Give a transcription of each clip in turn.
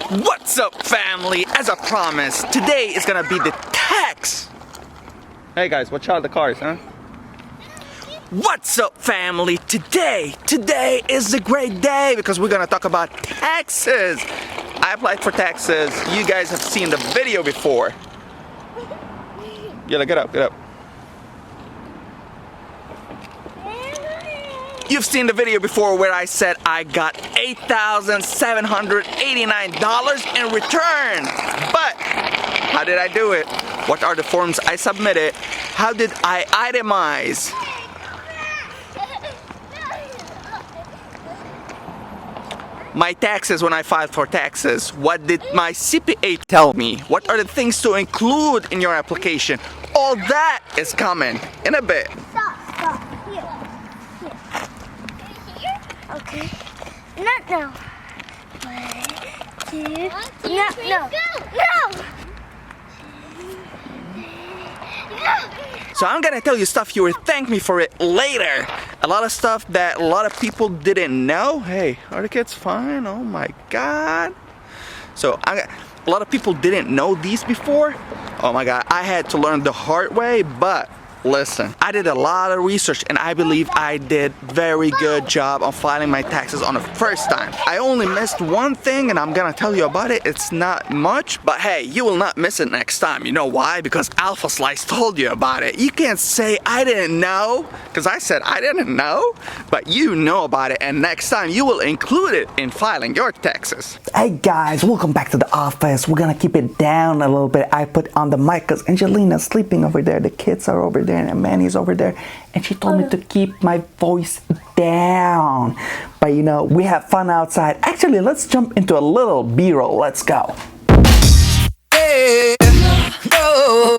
What's up, family? As I promised, today is gonna be the tax. Hey guys, watch out the cars, huh? What's up, family? Today is a great day because we're gonna talk about taxes. I applied for taxes. You guys have seen the video before. Yeah, get up. You've seen the video before where I said I got $8,789 in return. But how did I do it? What are the forms I submitted? How did I itemize? My taxes when I filed for taxes. What did my CPA tell me? What are the things to include in your application? All that is coming in a bit. Stop. Here. Okay. Not now. 1, 2, no. So I'm gonna tell you stuff you will thank me for it later. A lot of stuff that a lot of people didn't know. Hey, are the kids fine? Oh my God. So a lot of people didn't know these before. Oh my God, I had to learn the hard way, but listen, I did a lot of research and I believe I did very good job on filing my taxes on the first time. I only missed one thing and I'm gonna tell you about it. It's not much, but hey, you will not miss it next time. You know why? Because Alpha Slice told you about it. You can't say I didn't know, because I said I didn't know, but you know about it, and next time you will include it in filing your taxes. Hey guys, welcome back to the office. We're gonna keep it down a little bit. I put on the mic because Angelina's sleeping over there. The kids are over there and Manny's over there, and she told me to keep my voice down. But you know, we have fun outside. Actually, let's jump into a little B-roll. Let's go. Hey, no.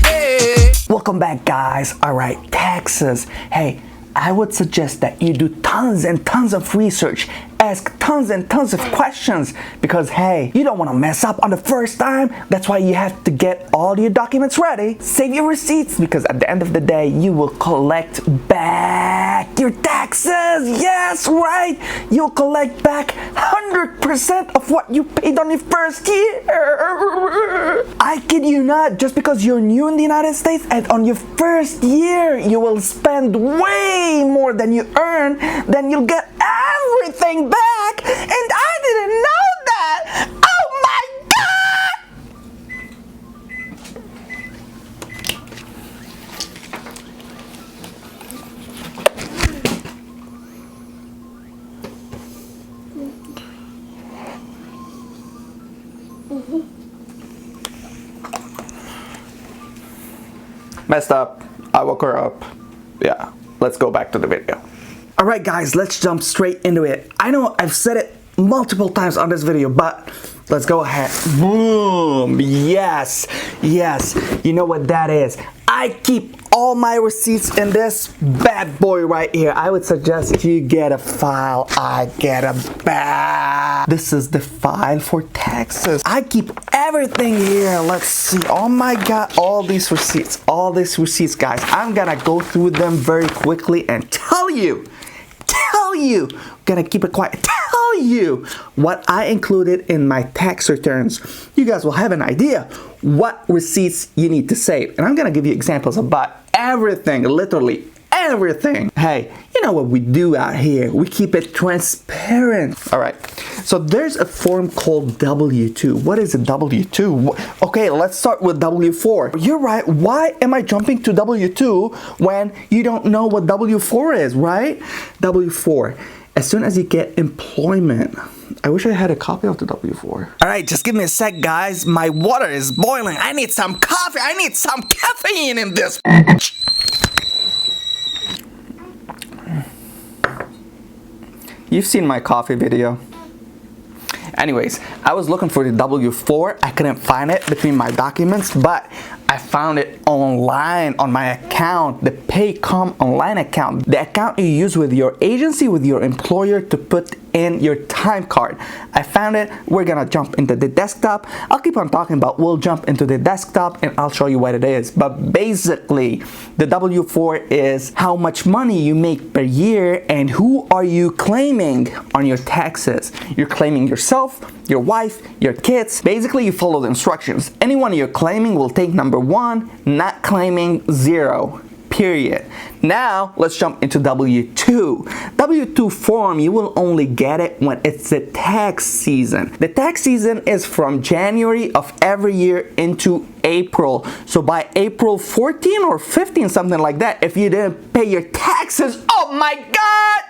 Hey, welcome back, guys. All right, taxes. Hey, I would suggest that you do tons and tons of research, ask tons and tons of questions, because hey, you don't want to mess up on the first time. That's why you have to get all your documents ready. Save your receipts, because at the end of the day, you will collect back your taxes. Yes, right. You'll collect back 100% of what you paid on your first year. I kid you not, just because you're new in the United States, and on your first year, you will spend way more than you earn, then you'll get everything back, and I didn't know that. Oh my God! Messed up. I woke her up. Yeah. Let's go back to the video. All right, guys, let's jump straight into it. I know I've said it multiple times on this video, but let's go ahead. Boom. Yes. You know what that is. I keep all my receipts in this bad boy right here. I would suggest you get a file. I get a bag. This is the file for taxes. I keep everything here. Let's see. Oh my God, all these receipts, guys. I'm gonna go through them very quickly and tell you, gonna keep it quiet, tell you what I included in my tax returns. You guys will have an idea what receipts you need to save. And I'm gonna give you examples about everything, literally everything. Hey, you know what we do out here? We keep it transparent. All right, so there's a form called W-2. What is a W-2? Okay, let's start with W-4. You're right, why am I jumping to W-2 when you don't know what W-4 is, right? W-4, as soon as you get employment. I wish I had a copy of the W-4. All right, just give me a sec, guys. My water is boiling. I need some coffee. I need some caffeine in this. You've seen my coffee video. Anyways, I was looking for the W-4. I couldn't find it between my documents, but I found it online on my account, the Paycom online account, the account you use with your agency, with your employer to put in your time card. I found it. We're gonna jump into the desktop. I'll keep on talking, but we'll jump into the desktop and I'll show you what it is. But basically, the W-4 is how much money you make per year and who are you claiming on your taxes. You're claiming yourself, your wife, your kids. Basically, you follow the instructions. Anyone you're claiming will take number 1, not claiming 0. Period. Now, let's jump into W-2. W-2 form, you will only get it when it's the tax season. The tax season is from January of every year into April. So by April 14 or 15, something like that, if you didn't pay your taxes, oh my God!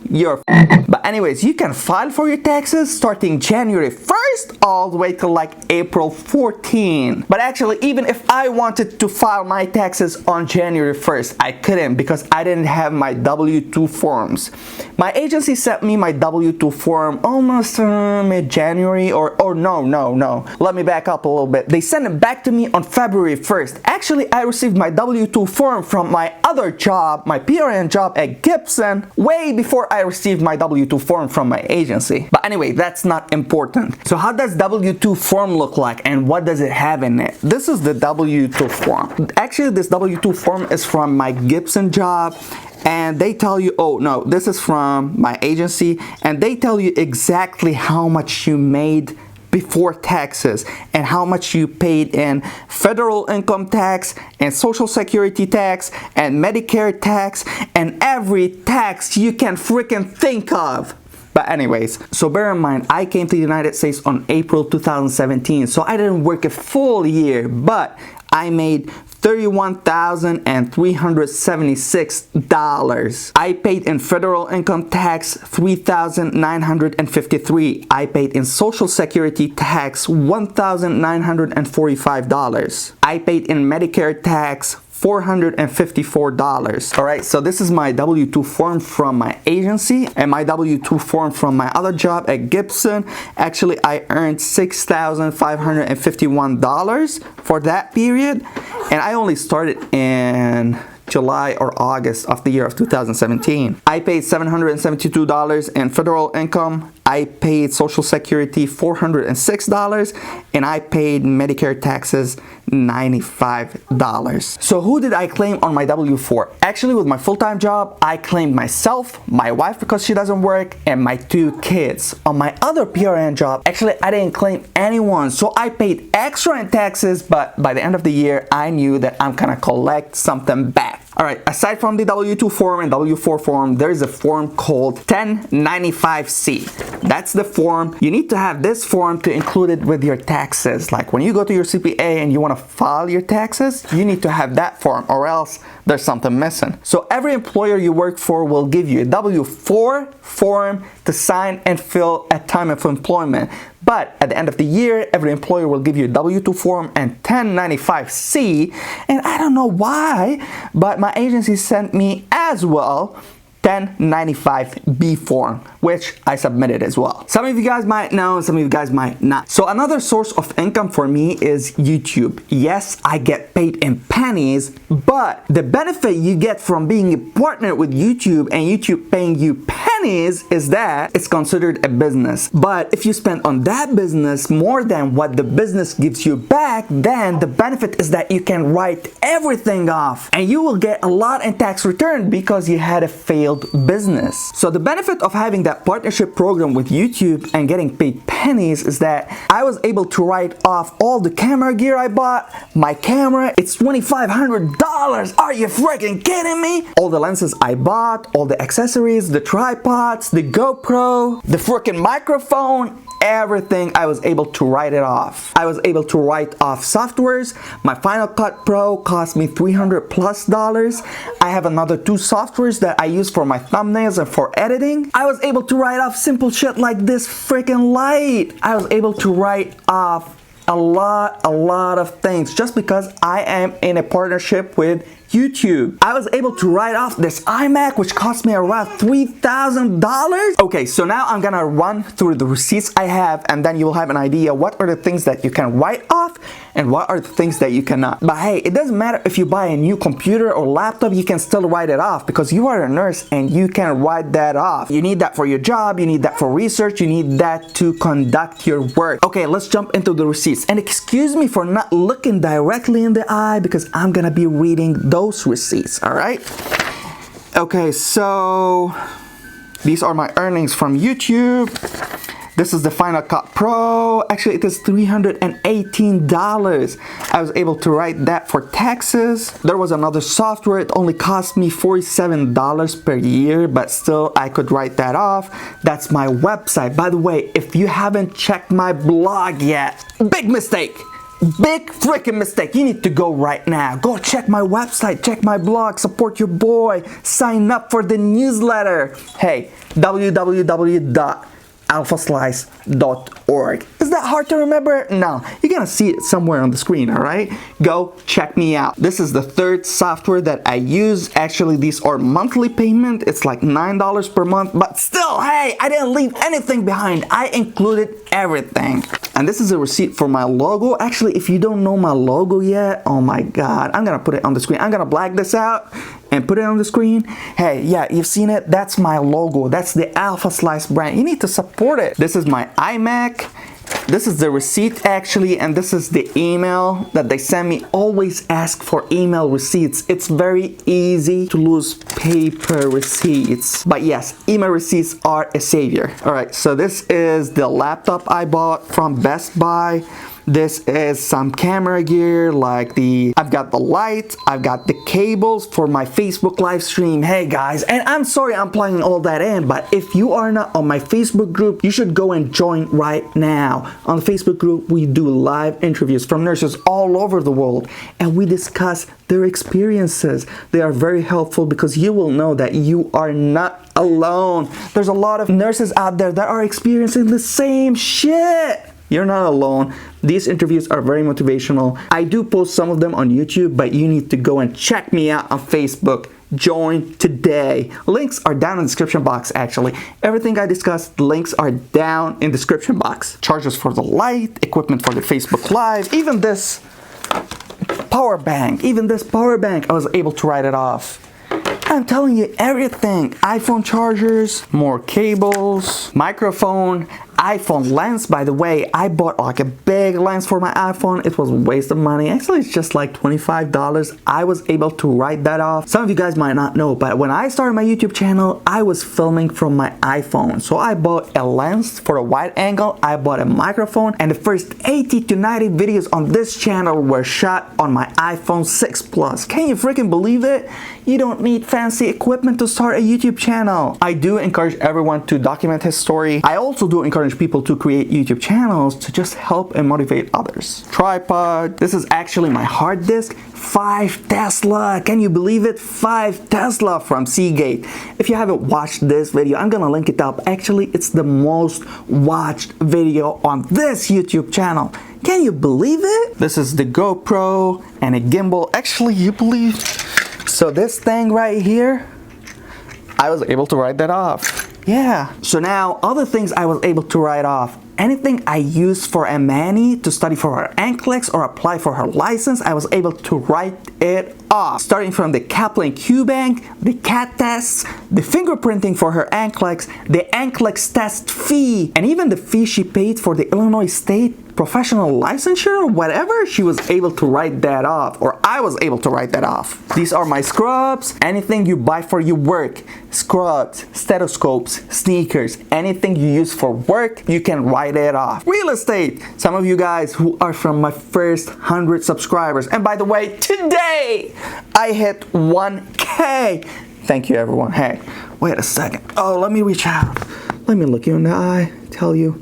You're But anyways, you can file for your taxes starting January 1st all the way to like April 14. But actually, even if I wanted to file my taxes on January 1st, I couldn't because I didn't have my W-2 forms. My agency sent me my W-2 form almost mid-January or no. Let me back up a little bit. They sent it back to me on February 1st. Actually, I received my W-2 form from my other job, my PRN job at Guzman, way before I received my W-2 form from my agency. But anyway, that's not important. So how does W-2 form look like and what does it have in it? This is the W-2 form. Actually, this W-2 form is from my Guzman job. And they tell you, oh no, this is from my agency, and they tell you exactly how much you made before taxes and how much you paid in federal income tax and social security tax and Medicare tax and every tax you can freaking think of. But anyways, so bear in mind, I came to the United States on April 2017, so I didn't work a full year, but I made $31,376. I paid in federal income tax $3,953. I paid in social security tax $1,945. I paid in Medicare tax $454. Alright, so this is my W-2 form from my agency and my W-2 form from my other job at Guzman. Actually, I earned $6,551 for that period, and I only started in July or August of the year of 2017. I paid $772 in federal income. I paid Social Security $406, and I paid Medicare taxes $95. So who did I claim on my W-4? Actually, with my full-time job, I claimed myself, my wife because she doesn't work, and my 2 kids. On my other PRN job, actually, I didn't claim anyone, so I paid extra in taxes, but by the end of the year, I knew that I'm gonna collect something back. Alright, aside from the W-2 form and W-4 form, there is a form called 1095C. That's the form. You need to have this form to include it with your taxes. Like when you go to your CPA and you want to file your taxes, you need to have that form or else there's something missing. So every employer you work for will give you a W-4 form to sign and fill at time of employment. But at the end of the year, every employer will give you a W-2 form and 1095C. And I don't know why, but my agency sent me as well 1095B form, which I submitted as well. Some of you guys might know, some of you guys might not. So another source of income for me is YouTube. Yes, I get paid in pennies, but the benefit you get from being a partner with YouTube and YouTube paying you pennies is that it's considered a business. But if you spend on that business more than what the business gives you back, then the benefit is that you can write everything off and you will get a lot in tax return because you had a failed business. So the benefit of having that partnership program with YouTube and getting paid pennies is that I was able to write off all the camera gear I bought. My camera, it's $2,500. Are you freaking kidding me? All the lenses I bought, all the accessories, the tripods, the GoPro, the freaking microphone, everything, I was able to write it off. I was able to write off softwares. My Final Cut Pro cost me $300+. I have another 2 softwares that I use for my thumbnails and for editing. I was able to write off simple shit like this freaking light. I was able to write off a lot of things just because I am in a partnership with YouTube. I was able to write off this iMac, which cost me around $3,000. Okay, so now I'm gonna run through the receipts I have, and then you will have an idea what are the things that you can write off and what are the things that you cannot. But hey, it doesn't matter if you buy a new computer or laptop, you can still write it off because you are a nurse and you can write that off. You need that for your job, you need that for research, you need that to conduct your work. Okay, let's jump into the receipts. And excuse me for not looking directly in the eye because I'm gonna be reading those receipts, all right? Okay, so these are my earnings from YouTube. This is the Final Cut Pro. Actually, it is $318. I was able to write that for taxes. There was another software. It only cost me $47 per year, but still I could write that off. That's my website. By the way, if you haven't checked my blog yet, big mistake. Big freaking mistake. You need to go right now. Go check my website, check my blog, support your boy, sign up for the newsletter. Hey, www.alphaslice.org. Is that hard to remember? No, you're gonna see it somewhere on the screen, all right? Go check me out. This is the third software that I use. Actually, these are monthly payment. It's like $9 per month, but still, hey, I didn't leave anything behind. I included everything. And this is a receipt for my logo. Actually, if you don't know my logo yet, oh my God, I'm gonna put it on the screen. I'm gonna black this out and put it on the screen. Hey, yeah, you've seen it. That's my logo. That's the Alpha Slice brand. You need to support it. This is my iMac. This is the receipt actually, and this is the email that they send me. Always ask for email receipts. It's very easy to lose paper receipts. But yes, email receipts are a savior. All right, so this is the laptop I bought from Best Buy. This is some camera gear like I've got the light, I've got the cables for my Facebook live stream. Hey guys, and I'm sorry I'm plugging all that in, but if you are not on my Facebook group, you should go and join right now. On the Facebook group, we do live interviews from nurses all over the world, and we discuss their experiences. They are very helpful because you will know that you are not alone. There's a lot of nurses out there that are experiencing the same shit. You're not alone. These interviews are very motivational. I do post some of them on YouTube, but you need to go and check me out on Facebook. Join today. Links are down in the description box actually. Everything I discussed, links are down in the description box. Charges for the light, equipment for the Facebook Live, even this power bank, I was able to write it off. I'm telling you everything. iPhone chargers, more cables, microphone, iPhone lens. By the way, I bought like a big lens for my iPhone. It was a waste of money. Actually, it's just like $25. I was able to write that off. Some of you guys might not know, but when I started my YouTube channel, I was filming from my iPhone. So I bought a lens for a wide angle. I bought a microphone, and the first 80 to 90 videos on this channel were shot on my iPhone 6 Plus. Can you freaking believe it? You don't need fancy equipment to start a YouTube channel. I do encourage everyone to document his story. I also do encourage people to create YouTube channels to just help and motivate others. Tripod. This is actually my hard disk. 5 Tesla. Can you believe it? 5 Tesla from Seagate. If you haven't watched this video, I'm gonna link it up. Actually, it's the most watched video on this YouTube channel. Can you believe it? This is the GoPro and a gimbal. Actually, you believe? So this thing right here, I was able to write that off. Yeah. So now, other things I was able to write off. Anything I used for Amani to study for her NCLEX or apply for her license, I was able to write it off. Starting from the Kaplan Q-Bank, the CAT tests, the fingerprinting for her NCLEX, the NCLEX test fee, and even the fee she paid for the Illinois State professional licensure or whatever, she was able to write that off, or I was able to write that off. These are my scrubs. Anything you buy for your work, scrubs, stethoscopes, sneakers, anything you use for work, you can write it off. Real estate. Some of you guys who are from my first 100 subscribers, and by the way, today I hit 1K. Thank you everyone. Hey, wait a second. Oh, let me reach out. Let me look you in the eye, tell you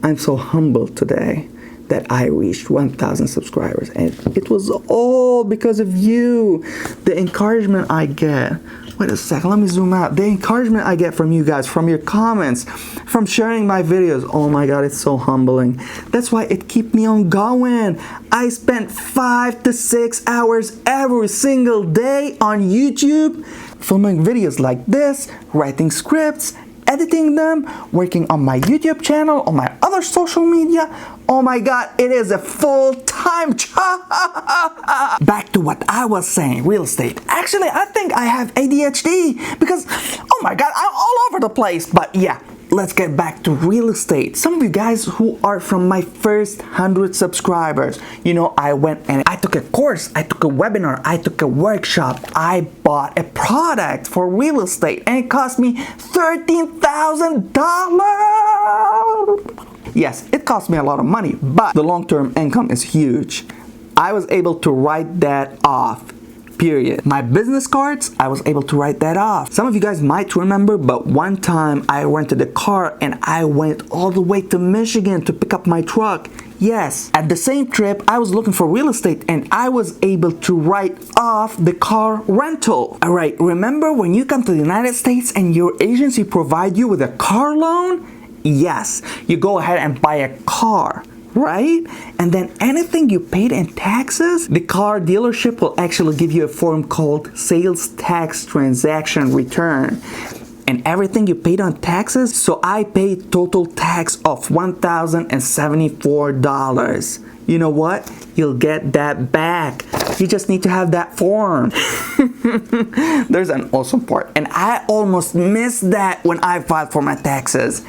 I'm so humbled today that I reached 1,000 subscribers, and it was all because of you. The encouragement I get Wait a second, let me zoom out. The encouragement I get from you guys, from your comments, from sharing my videos, oh my god, it's so humbling. That's why it keeps me on going. I spent 5 to 6 hours every single day on YouTube filming videos like this, writing scripts, editing them, working on my YouTube channel, on my other social media. Oh my god, it is a full-time job. Back to what I was saying, real estate. Actually, I think I have ADHD because, oh my god, I'm all over the place. But yeah, let's get back to real estate. Some of you guys who are from my first 100 subscribers, you know, I went and I took a course, I took a webinar, I took a workshop, I bought a product for real estate and it cost me $13,000. Yes, it cost me a lot of money, but the long-term income is huge. I was able to write that off. Period. My business cards, I was able to write that off. Some of you guys might remember, but one time I rented a car and I went all the way to Michigan to pick up my truck. Yes, at the same trip, I was looking for real estate and I was able to write off the car rental. Alright, remember when you come to the United States and your agency provide you with a car loan? Yes, you go ahead and buy a car, right? And then anything you paid in taxes, the car dealership will actually give you a form called sales tax transaction return. And everything you paid on taxes, so I paid total tax of $1,074. You know what? You'll get that back. You just need to have that form. There's an awesome part, and I almost missed that when I filed for my taxes.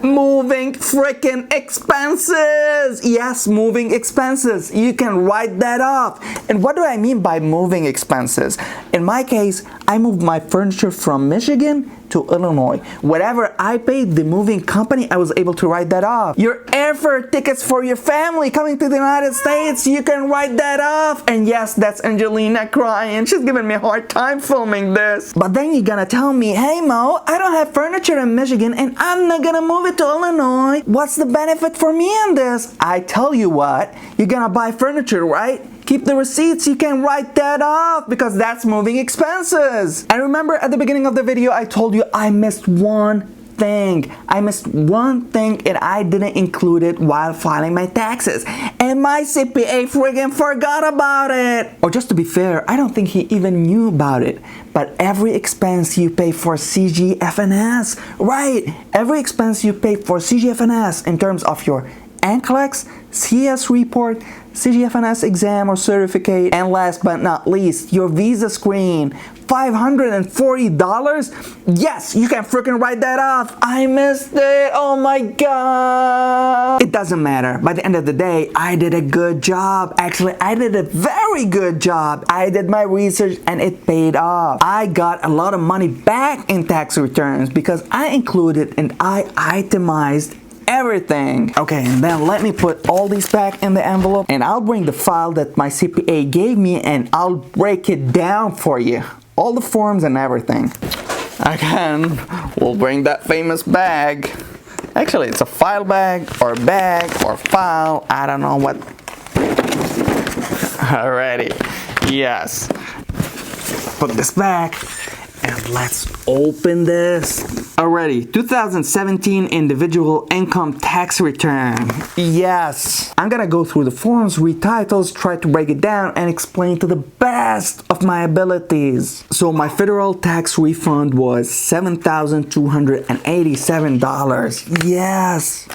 Moving freaking expenses. Yes, moving expenses. You can write that off. And what do I mean by moving expenses? In my case, I moved my furniture from Michigan to Illinois. Whatever I paid the moving company, I was able to write that off. Your airfare tickets for your family coming to the United States, you can write that off. And yes, that's Angelina crying. She's giving me a hard time filming this. But then you're gonna tell me, hey Mo, I don't have furniture in Michigan and I'm not gonna move it to Illinois. What's the benefit for me in this? I tell you what, you're gonna buy furniture, right? Keep the receipts, you can write that off because that's moving expenses. And remember at the beginning of the video, I told you I missed one thing. I missed one thing and I didn't include it while filing my taxes. And my CPA friggin' forgot about it. Or just to be fair, I don't think he even knew about it. But every expense you pay for CGFNS, right? Every expense you pay for CGFNS in terms of your NCLEX, CS report, CGFNS exam or certificate, and last but not least, your visa screen, $540? Yes, you can freaking write that off. I missed it. Oh my god. It doesn't matter. By the end of the day, I did a good job. Actually, I did a very good job. I did my research and it paid off. I got a lot of money back in tax returns because I included and I itemized everything. Okay, and then let me put all these back in the envelope and I'll bring the file that my CPA gave me and I'll break it down for you. All the forms and everything. Again, we'll bring that famous bag. Actually, it's a file bag or file. I don't know what. Alrighty. Yes. Put this back. And let's open this. Alrighty, 2017 individual income tax return. Yes. I'm gonna go through the forms, read titles, try to break it down, and explain to the best of my abilities. So my federal tax refund was $7,287. Yes.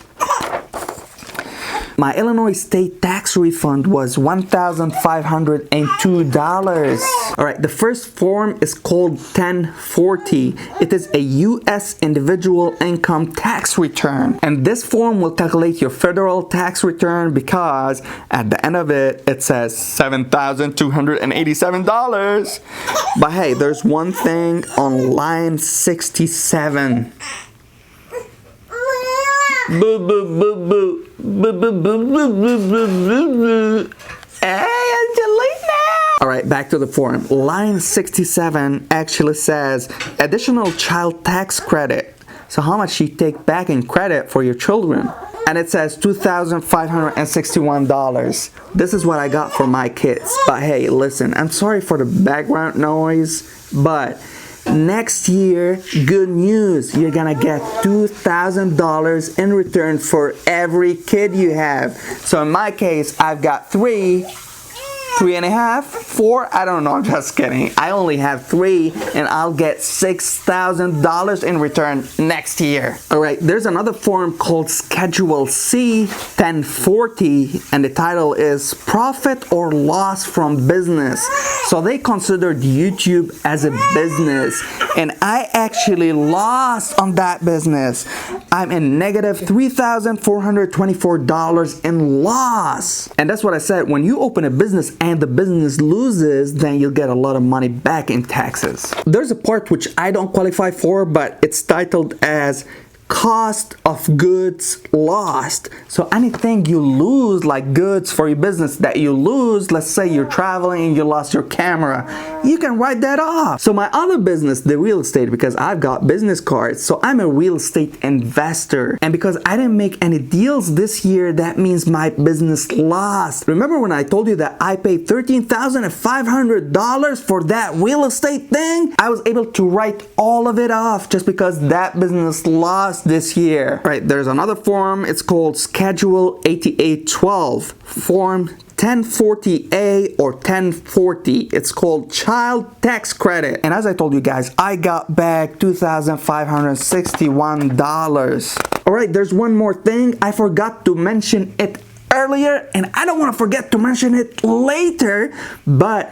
My Illinois state tax refund was $1,502. Alright, the first form is called 1040. It is a U.S. individual income tax return. And this form will calculate your federal tax return because at the end of it, it says $7,287. But hey, there's one thing on line 67. Boo boo boo boo. Boo boo boo boo boo boo boo. Hey, Angelina! Alright, back to the form. Line 67 actually says additional child tax credit. So how much you take back in credit for your children? And it says $2,561. This is what I got for my kids. But hey, listen, I'm sorry for the background noise, but Next year, good news, you're gonna get $2,000 in return for every kid you have. So in my case, I've got 3 and a half, 4, I don't know, I'm just kidding. I only have 3 and I'll get $6,000 in return next year. All right, there's another form called Schedule C 1040 and the title is Profit or Loss from Business. So they considered YouTube as a business and I actually lost on that business. I'm in negative $3,424 in loss. And that's what I said, when you open a business and the business loses, then you'll get a lot of money back in taxes. There's a part which I don't qualify for, but it's titled as cost of goods lost. So anything you lose, like goods for your business that you lose, let's say you're traveling and you lost your camera, you can write that off. So my other business, the real estate, because I've got business cards, so I'm a real estate investor, and because I didn't make any deals this year, that means my business lost. Remember when I told you that I paid $13,500 for that real estate thing? I was able to write all of it off just because that business lost this year. Right, there's another form, it's called Schedule 8812, Form 1040A or 1040. It's called Child Tax Credit. And as I told you guys, I got back $2,561. All right, there's one more thing. I forgot to mention it earlier, and I don't want to forget to mention it later, but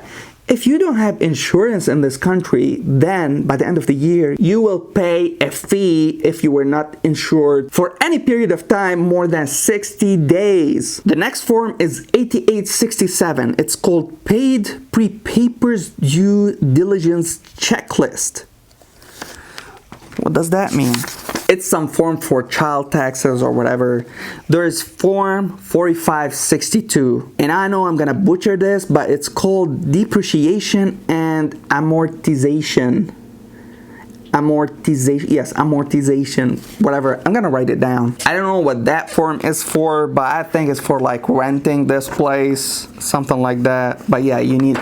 if you don't have insurance in this country, then by the end of the year, you will pay a fee if you were not insured for any period of time more than 60 days. The next form is 8867. It's called Paid Prepaper's Due Diligence Checklist. What does that mean? It's some form for child taxes or whatever. There's form 4562, and I know I'm gonna butcher this, but it's called depreciation and amortization. Amortization, whatever. I'm gonna write it down. I don't know what that form is for, but I think it's for like renting this place, something like that. But yeah, you need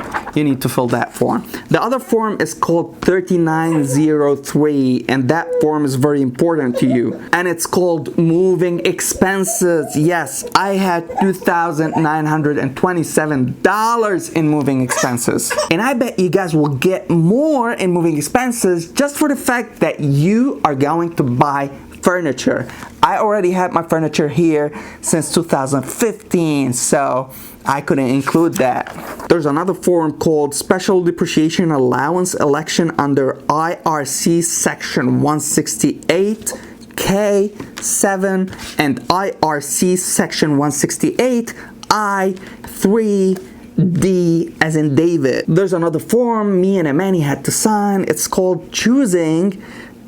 to fill that form. The other form is called 3903, and that form is very important to you. And it's called moving expenses. Yes, I had $2,927 in moving expenses. And I bet you guys will get more in moving expenses just for the fact that you are going to buy furniture. I already had my furniture here since 2015, so I couldn't include that. There's another form called Special Depreciation Allowance Election under IRC Section 168, K7, and IRC Section 168, I3, D as in David. There's another form me and Amani had to sign. It's called Choosing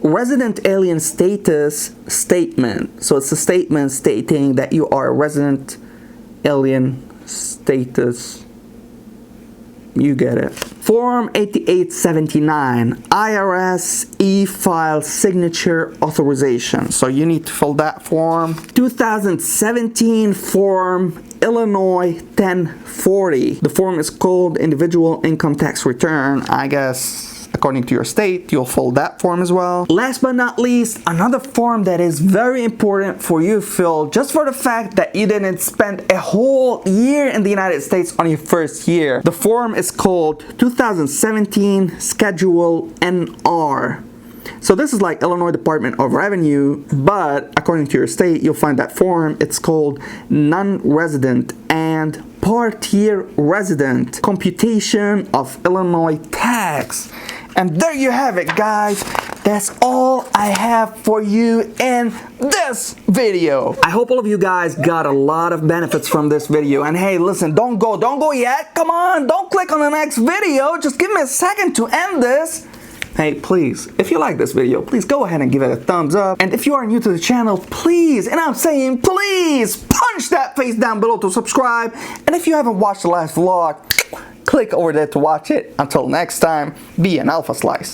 Resident Alien Status Statement. So it's a statement stating that you are a resident alien status. You get it. Form 8879, IRS e-file signature authorization. So you need to fill that form. 2017 form Illinois 1040. The form is called Individual Income Tax Return. I guess according to your state, you'll fill that form as well. Last but not least, another form that is very important for you to fill just for the fact that you didn't spend a whole year in the United States on your first year. The form is called 2017 Schedule NR. So this is like Illinois Department of Revenue, but according to your state, you'll find that form. It's called Non-Resident and Part-Year Resident Computation of Illinois Tax. And there you have it, guys. That's all I have for you in this video. I hope all of you guys got a lot of benefits from this video. And hey, listen, don't go yet. Come on, don't click on the next video. Just give me a second to end this. Hey, please, if you like this video, please go ahead and give it a thumbs up. And if you are new to the channel, please, and I'm saying please, punch that face down below to subscribe. And if you haven't watched the last vlog, click over there to watch it. Until next time, be an Alpha Slice.